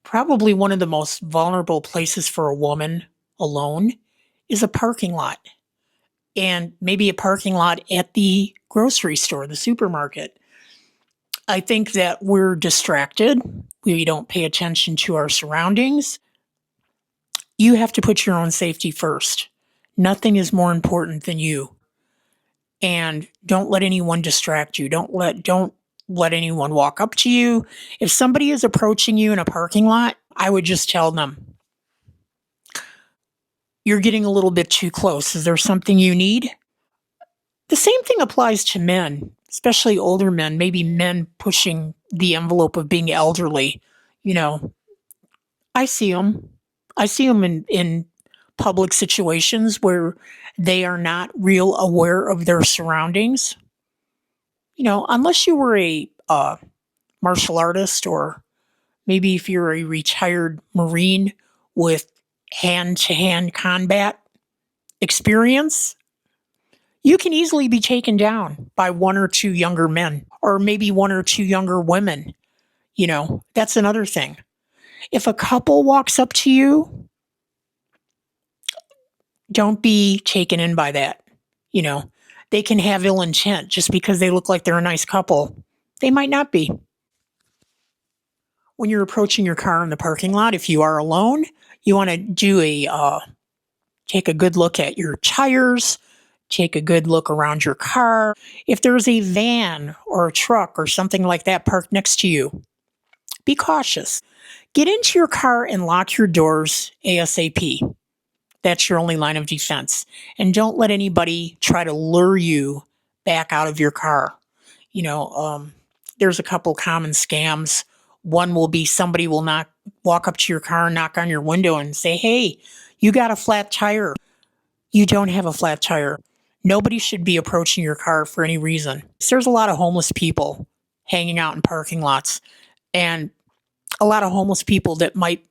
Probably one of the most vulnerable places for a woman alone is a parking lot, and maybe a parking lot at the grocery store, the supermarket. I think that we're distracted. We don't pay attention to our surroundings. You have to put your own safety first. Nothing is more important than you. And don't let anyone distract you. Don't let anyone walk up to you. If somebody is approaching you in a parking lot, I would just tell them, "You're getting a little bit too close. Is there something you need?" The same thing applies to men, especially older men, maybe men pushing the envelope of being elderly. You know, I see them. I see them in public situations where they are not real aware of their surroundings. Unless you were a martial artist, or maybe if you're a retired Marine with hand to hand combat experience, you can easily be taken down by one or two younger men, or maybe one or two younger women. That's another thing. If a couple walks up to you, don't be taken in by that. You know, they can have ill intent just because they look like they're a nice couple. They might not be. When you're approaching your car in the parking lot, if you are alone, you want to take a good look at your tires, take a good look around your car. If there's a van or a truck or something like that parked next to you, be cautious. Get into your car and lock your doors ASAP. That's your only line of defense. And don't let anybody try to lure you back out of your car. You know, there's a couple common scams. One will be somebody will not walk up to your car and knock on your window and say, "Hey, you got a flat tire." You don't have a flat tire. Nobody should be approaching your car for any reason. There's a lot of homeless people hanging out in parking lots, and a lot of homeless people that might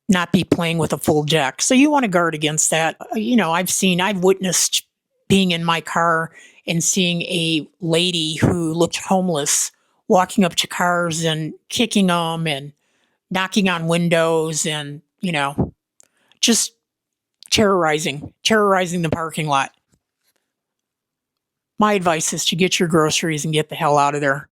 not be playing with a full deck. So you want to guard against that. I've witnessed being in my car and seeing a lady who looked homeless walking up to cars and kicking them and knocking on windows and, just terrorizing the parking lot. My advice is to get your groceries and get the hell out of there.